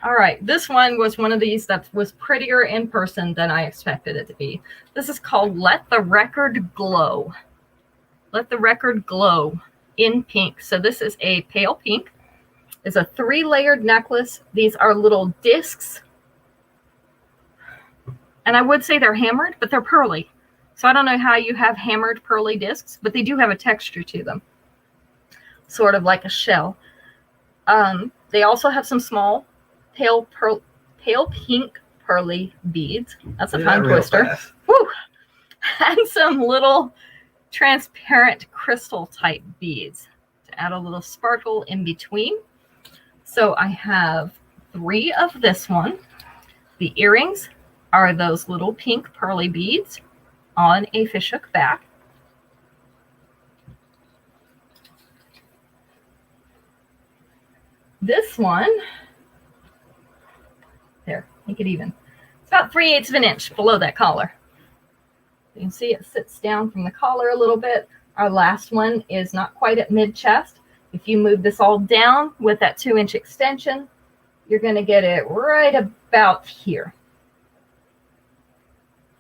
All right, this one was one of these that was prettier in person than I expected it to be. This is called Let the Record Glow. Let the Record Glow in pink. So this is a pale pink. It's a 3-layered necklace. These are little discs. And I would say they're hammered, but they're pearly. So I don't know how you have hammered pearly discs, but they do have a texture to them. Sort of like a shell. They also have some small pale pink pearly beads. That's a tongue twister. Woo! And some little transparent crystal type beads to add a little sparkle in between. So I have 3 of this one. The earrings are those little pink pearly beads on a fishhook back. This one, there, make it even. It's about 3/8 of an inch below that collar. You can see it sits down from the collar a little bit. Our last one is not quite at mid-chest. If you move this all down with that 2-inch extension, you're going to get it right about here.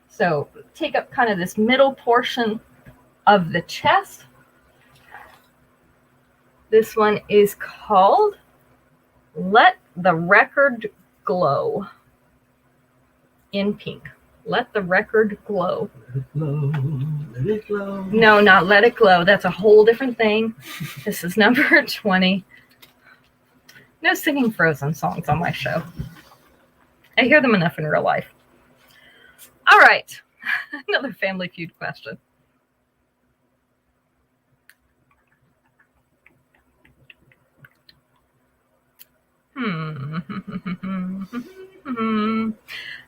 So take up kind of this middle portion of the chest. This one is called Let the Record Glow in pink. Let the record glow.
Let it glow. Let it glow.
No, not Let It Glow. That's a whole different thing. This is number 20. No singing Frozen songs on my show. I hear them enough in real life. All right. Another Family Feud question.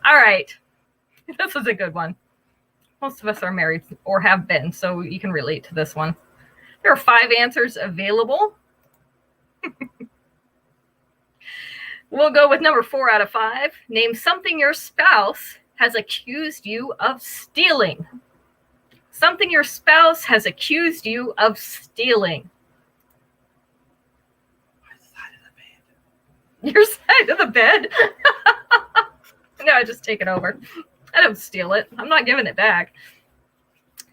All right. This is a good one. Most of us are married or have been, so you can relate to this one. There are 5 answers available. We'll go with number 4 out of 5. Name something your spouse has accused you of stealing. Something your spouse has accused you of stealing. Your side of the bed? No, I just take it over. I don't steal it. I'm not giving it back.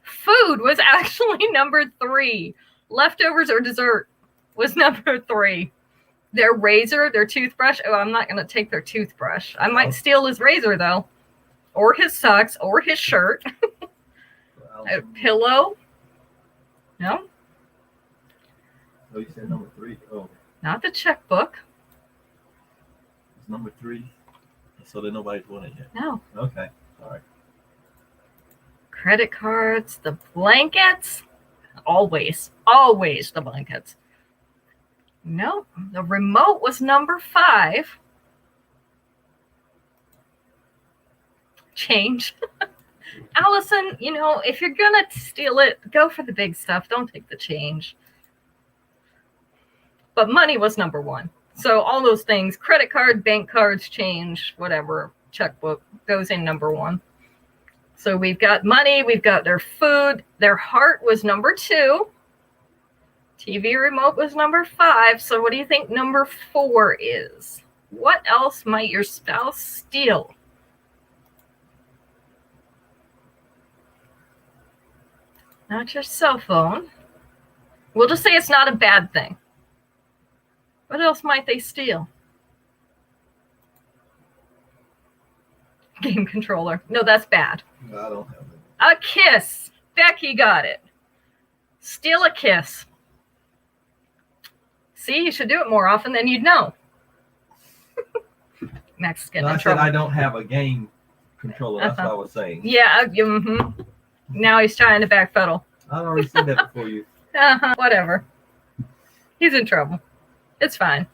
Food was actually number 3. Leftovers or dessert was number 3. Their razor, their toothbrush. Oh, I'm not going to take their toothbrush. I might steal his razor, though. Or his socks, or his shirt. A pillow. No?
Oh, you said number 3. Oh,
Not the checkbook.
it's number 3. So then nobody's won it yet.
No.
Okay. All right.
Credit cards, the blankets. Always the blankets. No, the remote was number 5. Change. Allison, you know, if you're gonna steal it, go for the big stuff. Don't take the change. But money was number 1. So all those things, credit card, bank cards, change, whatever, checkbook, goes in number 1. So we've got money, we've got their food, their heart was number 2. TV remote was number 5. So what do you think number 4 is? What else might your spouse steal? Not your cell phone. We'll just say it's not a bad thing. What else might they steal? Game controller. No, that's bad.
No, I don't have it.
A kiss. Becky got it. Steal a kiss. See, you should do it more often, then you'd know. Max is getting
No,
in
I said
trouble.
I don't have a game controller. That's what I was saying.
Yeah. Now he's trying to backpedal.
I already said that before you.
Whatever. He's in trouble. It's fine.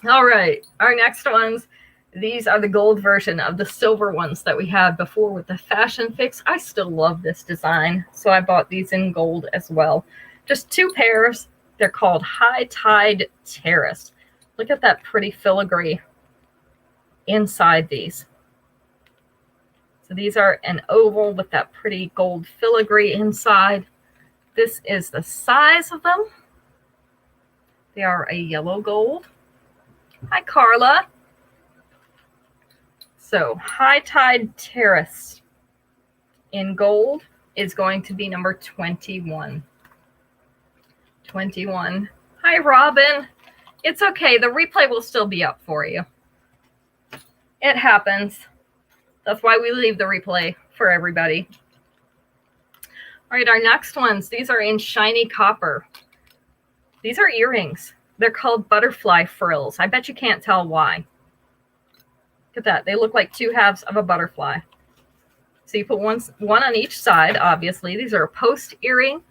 All right. Our next ones. These are the gold version of the silver ones that we had before with the Fashion Fix. I still love this design, so I bought these in gold as well. Just 2 pairs. They're called High Tide Terrace. Look at that pretty filigree inside these. So these are an oval with that pretty gold filigree inside. This is the size of them. They are a yellow gold. Hi, Carla. So High Tide Terrace in gold is going to be number 21. 21. Hi, Robin. It's okay. The replay will still be up for you. It happens. That's why we leave the replay for everybody. All right, our next ones. These are in shiny copper. These are earrings. They're called butterfly frills. I bet you can't tell why. Look at that. They look like 2 halves of a butterfly. So you put one on each side, obviously. These are a post earring.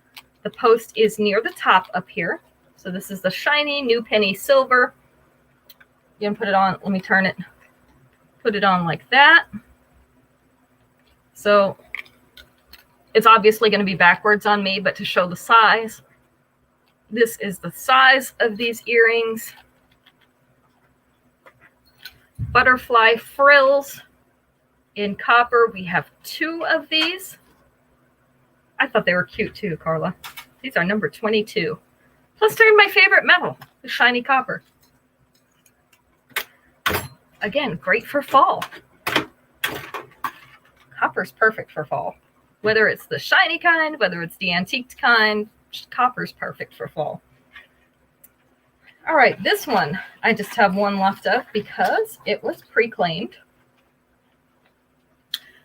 The post is near the top up here. So this is the shiny new penny silver. You can put it on. Let me turn it. Put it on like that. So it's obviously going to be backwards on me, but to show the size, This is the size of these earrings. Butterfly frills in copper. We have 2 of these. I thought they were cute too, Carla. These are number 22. Plus, they're my favorite metal, the shiny copper. Again, great for fall. Copper's perfect for fall. Whether it's the shiny kind, whether it's the antiqued kind, copper's perfect for fall. All right, this one, I just have one left of because it was pre-claimed.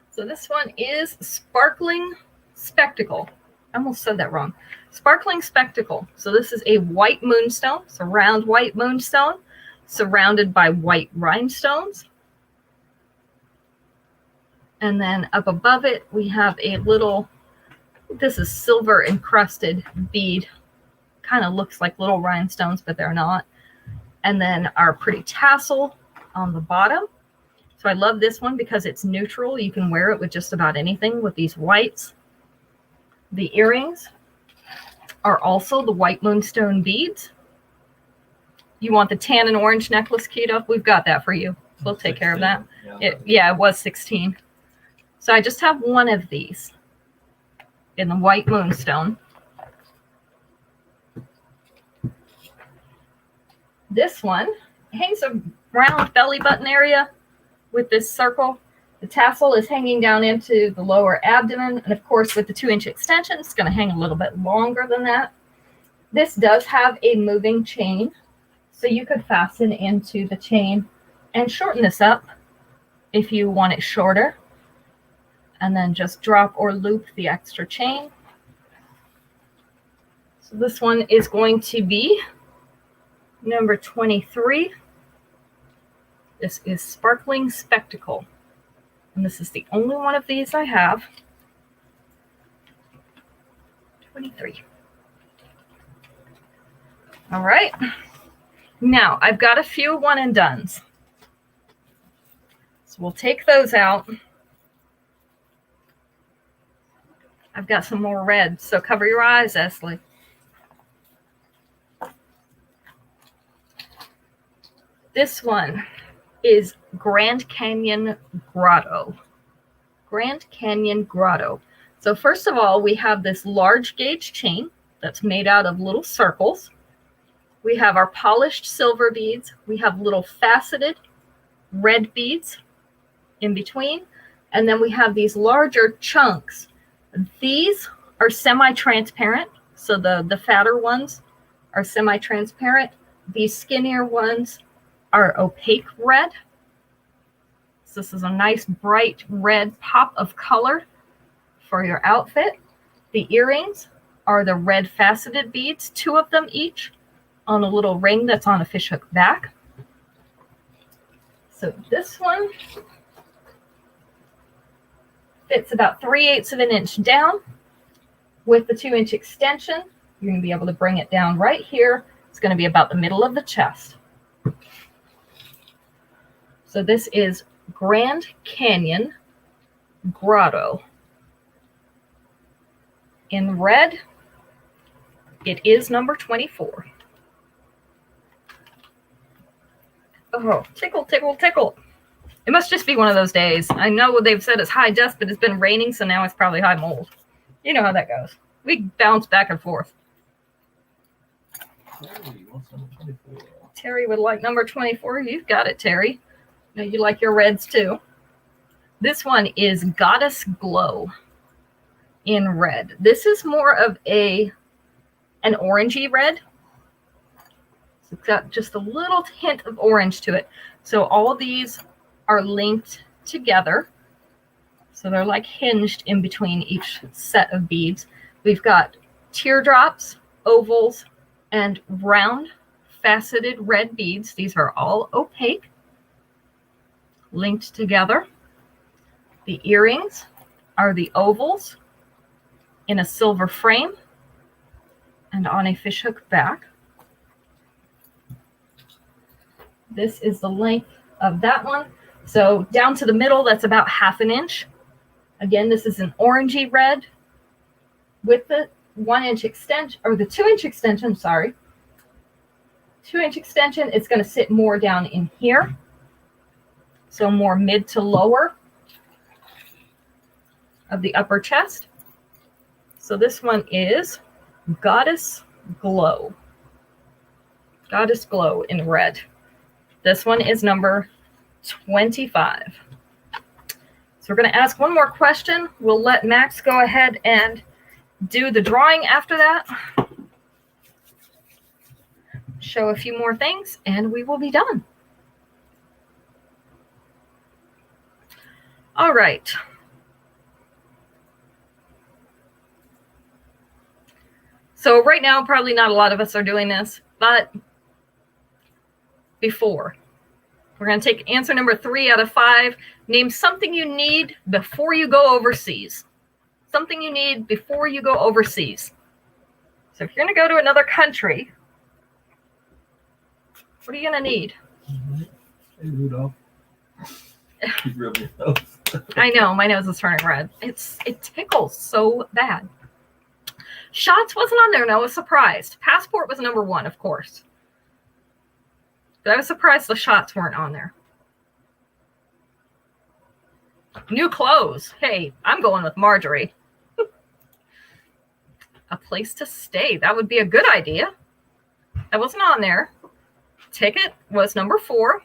So this one is Sparkling Spectacle. I almost said that wrong. Sparkling Spectacle. So this is a white moonstone. It's a round white moonstone surrounded by white rhinestones. And then up above it, we have a little, this is silver encrusted bead. Kind of looks like little rhinestones, but they're not. And then our pretty tassel on the bottom. So I love this one because it's neutral. You can wear it with just about anything with these whites. The earrings are also the white moonstone beads. You want the tan and orange necklace keyed up? We've got that for you. We'll take care of that. Yeah, it was 16. So I just have one of these in the white moonstone. This one hangs around belly button area with this circle. The tassel is hanging down into the lower abdomen. And of course, with the 2-inch extension, it's going to hang a little bit longer than that. This does have a moving chain. So you could fasten into the chain and shorten this up if you want it shorter. And then just drop or loop the extra chain. So this one is going to be number 23. This is Sparkling Spectacle. And this is the only one of these I have. 23. All right. Now, I've got a few one and dones. So we'll take those out. I've got some more red, so cover your eyes, Esley. This one is Grand Canyon Grotto. Grand Canyon Grotto. So first of all, we have this large gauge chain that's made out of little circles. We have our polished silver beads. We have little faceted red beads in between. And then we have these larger chunks. These are semi-transparent. So the fatter ones are semi-transparent. These skinnier ones are opaque red. So this is a nice bright red pop of color for your outfit. The earrings are the red faceted beads, 2 of them each, on a little ring that's on a fishhook back. So this one fits about 3/8 of an inch down. With the 2-inch extension, you're going to be able to bring it down right here. It's going to be about the middle of the chest. So this is Grand Canyon Grotto. In red, it is number 24. Oh, tickle, tickle, tickle. It must just be one of those days. I know they've said it's high dust, but it's been raining, so now it's probably high mold. You know how that goes. We bounce back and forth. Terry would like number 24. You've got it, Terry. Now you like your reds too. This one is Goddess Glow in red. This is more of an orangey red. So it's got just a little hint of orange to it. So all of these are linked together. So they're like hinged in between each set of beads. We've got teardrops, ovals, and round faceted red beads. These are all opaque, linked together. The earrings are the ovals in a silver frame and on a fishhook back. This is the length of that one. So down to the middle, that's about 1/2 inch. Again, this is an orangey red with the 1-inch extension, or the 2-inch extension, sorry. 2-inch extension, it's going to sit more down in here. So more mid to lower of the upper chest. So this one is Goddess Glow. Goddess Glow in red. This one is number 25. So we're going to ask one more question. We'll let Max go ahead and do the drawing after that. Show a few more things, and we will be done. All right. So right now, probably not a lot of us are doing this, but before. We're going to take answer number 3 out of 5. Name something you need before you go overseas. Something you need before you go overseas. So if you're going to go to another country, what are you going to need?
Hey, Rudolph. Keep rubbing your nose.
I know, my nose is turning red. It tickles so bad. Shots wasn't on there, and I was surprised. Passport was number 1, of course. But I was surprised the shots weren't on there. New clothes. Hey, I'm going with Marjorie. A place to stay. That would be a good idea. That wasn't on there. Ticket was number 4.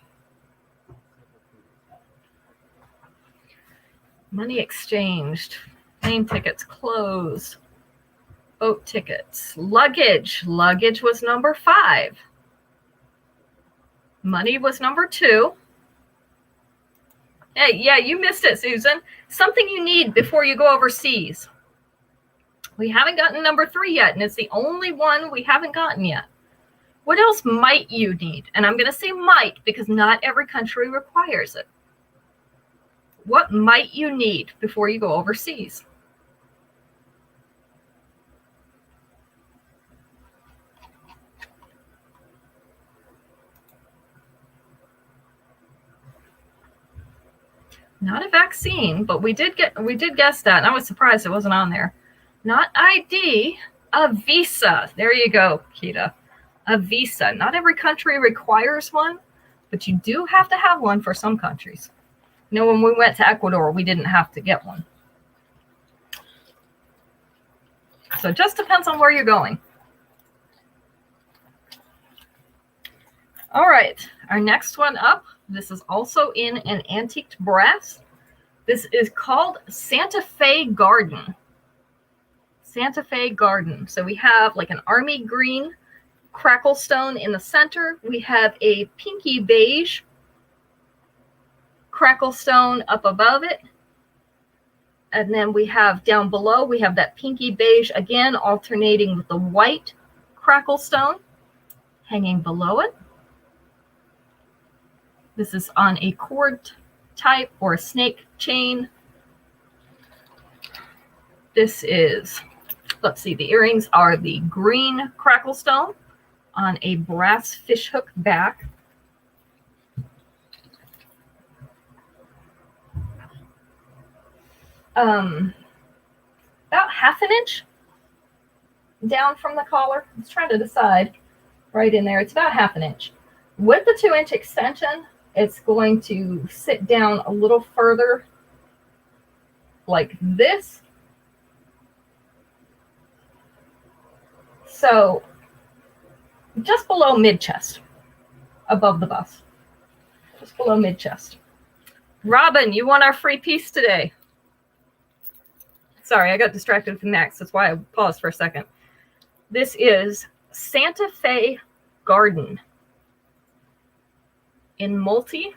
Money exchanged. Plane tickets, clothes. Boat tickets. Luggage. Luggage was number 5. Money was number 2. Hey, yeah, you missed it, Susan. Something you need before you go overseas. We haven't gotten number 3 yet, and it's the only one we haven't gotten yet. What else might you need? And I'm going to say might because not every country requires it. What might you need before you go overseas? Not a vaccine, but we did guess that, and I was surprised it wasn't on there. Not ID, a visa. There you go, Kita. A visa. Not every country requires one, but you do have to have one for some countries. You know, when we went to Ecuador, we didn't have to get one. So it just depends on where you're going. All right, our next one up. This is also in an antiqued brass. This is called Santa Fe Garden. Santa Fe Garden. So we have like an army green crackle stone in the center. We have a pinky beige crackle stone up above it. And then we have down below, we have that pinky beige again, alternating with the white crackle stone hanging below it. This is on a cord type or a snake chain. This is, let's see, the earrings are the green crackle stone on a brass fishhook back. About 1/2 inch down from the collar. Let's try to decide right in there. It's about 1/2 inch. With the 2-inch extension, it's going to sit down a little further like this. So just below mid-chest, above the bust. Just below mid-chest. Robin, you won our free piece today. Sorry, I got distracted with Max. That's why I paused for a second. This is Santa Fe Garden. In multi.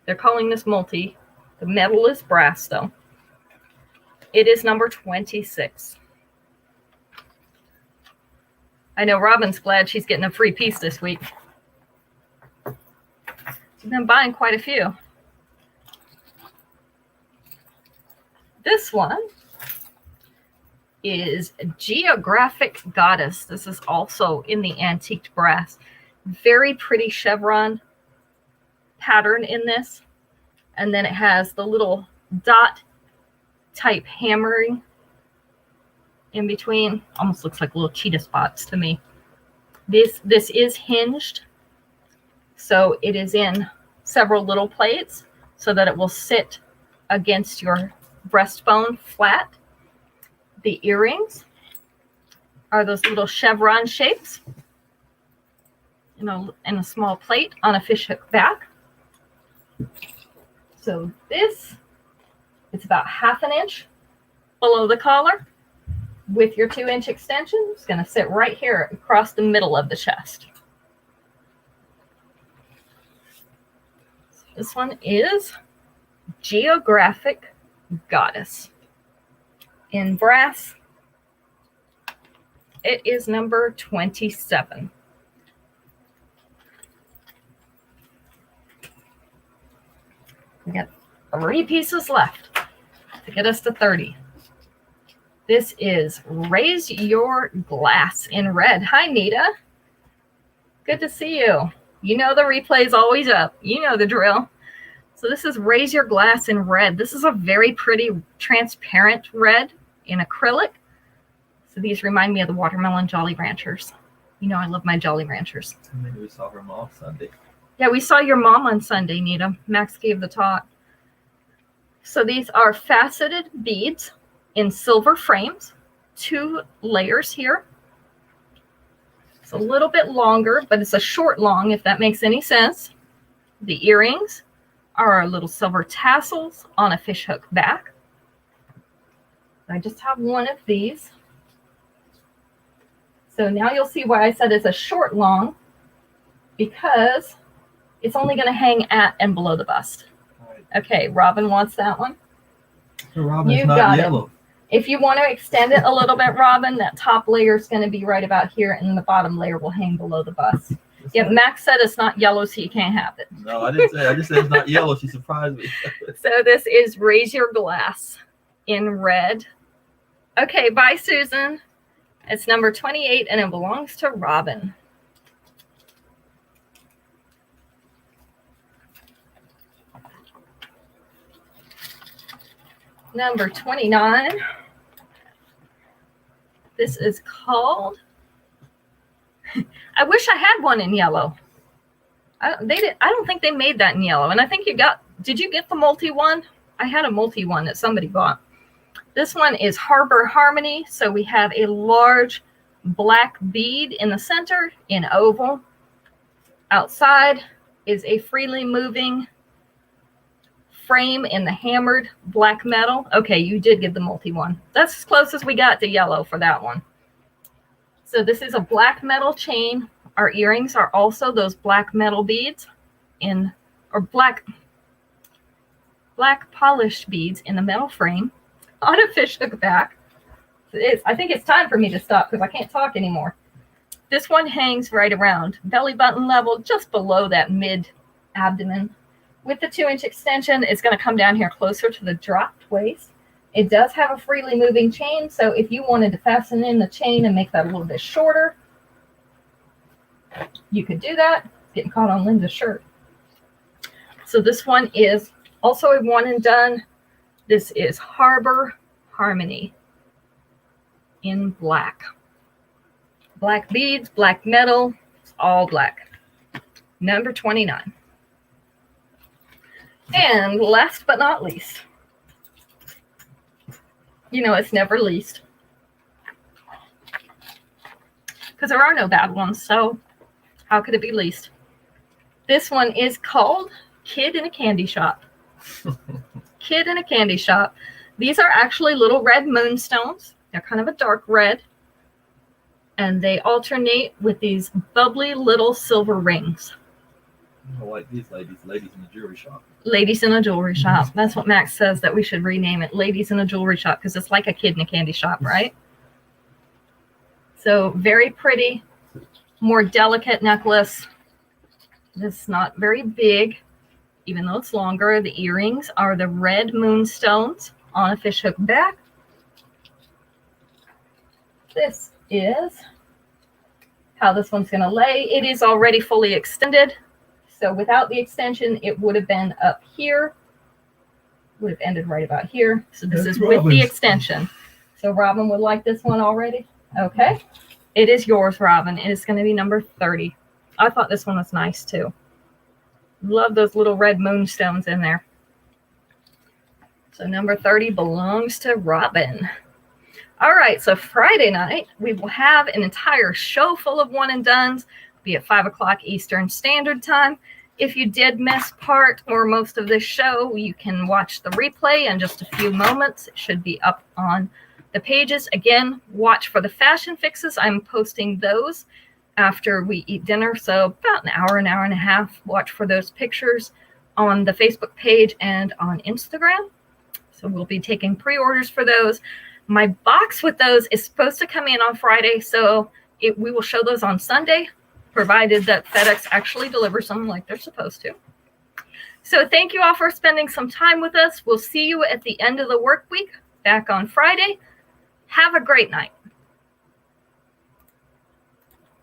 They're calling this multi. The metal is brass, though. It is number 26. I know Robin's glad she's getting a free piece this week. She's been buying quite a few. This one is Geographic Goddess. This is also in the antiqued brass. Very pretty chevron pattern in this. And then it has the little dot type hammering in between. Almost looks like little cheetah spots to me. This is hinged, so it is in several little plates so that it will sit against your breastbone flat. The earrings are those little chevron shapes, in a small plate on a fishhook back. So this, it's about 1/2 inch below the collar with your 2-inch extension. It's going to sit right here across the middle of the chest. So this one is Geographic Goddess in brass. It is number 27. We got 3 pieces left to get us to 30. This is Raise Your Glass in red. Hi, Nita. Good to see you. You know the replay is always up. You know the drill. So this is Raise Your Glass in red. This is a very pretty transparent red in acrylic. So these remind me of the watermelon Jolly Ranchers. You know I love my Jolly Ranchers.
Maybe we saw her mom Sunday.
Yeah, we saw your mom on Sunday, Nita. Max gave the talk. So these are faceted beads in silver frames. 2 layers here. It's a little bit longer, but it's a short long, if that makes any sense. The earrings are little silver tassels on a fishhook back. I just have one of these. So now you'll see why I said it's a short long, because it's only going to hang at and below the bust.
Right.
Okay, Robin wants that one.
So Robin's
You
not
got
yellow.
it. If you want to extend it a little bit, Robin, that top layer is going to be right about here, and the bottom layer will hang below the bust. Yeah, Max said it's not yellow, so you can't have it.
No, I didn't say. I just said it's not yellow. She surprised me.
So this is Raise Your Glass in red. Okay, bye, Susan. It's number 28, and it belongs to Robin. Number 29. This is called... I wish I had one in yellow. I don't think they made that in yellow. And I think you got... Did you get the multi one? I had a multi one that somebody bought. This one is Harbor Harmony. So we have a large black bead in the center in oval. Outside is a freely moving frame in the hammered black metal. Okay, you did get the multi one. That's as close as we got to yellow for that one. So this is a black metal chain. Our earrings are also those black metal beads or black polished beads in the metal frame on a fishhook back. I think it's time for me to stop because I can't talk anymore. This one hangs right around belly button level, just below that mid abdomen. With the 2-inch extension, it's going to come down here closer to the dropped waist. It does have a freely moving chain, so if you wanted to fasten in the chain and make that a little bit shorter, you could do that. Getting caught on Linda's shirt. So this one is also a one and done. This is Harbor Harmony in black. Black beads, black metal, it's all black. Number 29. And last but not least, you know it's never least, because there are no bad ones, so how could it be least? This one is called Kid in a Candy Shop. Kid in a Candy Shop. These are actually little red moonstones. They're kind of a dark red, and they alternate with these bubbly little silver rings.
I like these ladies in the jewelry shop.
Ladies in a jewelry shop. That's what Max says, that we should rename it Ladies in a Jewelry Shop, because it's like a kid in a candy shop, right? So very pretty, more delicate necklace. This is not very big, even though it's longer. The earrings are the red moonstones on a fishhook back. This is how this one's going to lay. It is already fully extended. So without the extension, it would have been up here. Would have ended right about here. So this is with the extension. So Robin would like this one already? Okay. It is yours, Robin. It is going to be number 30. I thought this one was nice too. Love those little red moonstones in there. So number 30 belongs to Robin. All right, so Friday night, we will have an entire show full of one and dones, be at 5 o'clock Eastern Standard Time. If you did miss part or most of this show, you can watch the replay in just a few moments. It should be up on the pages. Again, watch for the fashion fixes. I'm posting those after we eat dinner, so about an hour and a half. Watch for those pictures on the Facebook page and on Instagram. So we'll be taking pre-orders for those. My box with those is supposed to come in on Friday, so we will show those on Sunday, provided that FedEx actually delivers them like they're supposed to. So thank you all for spending some time with us. We'll see you at the end of the work week, back on Friday. Have a great night.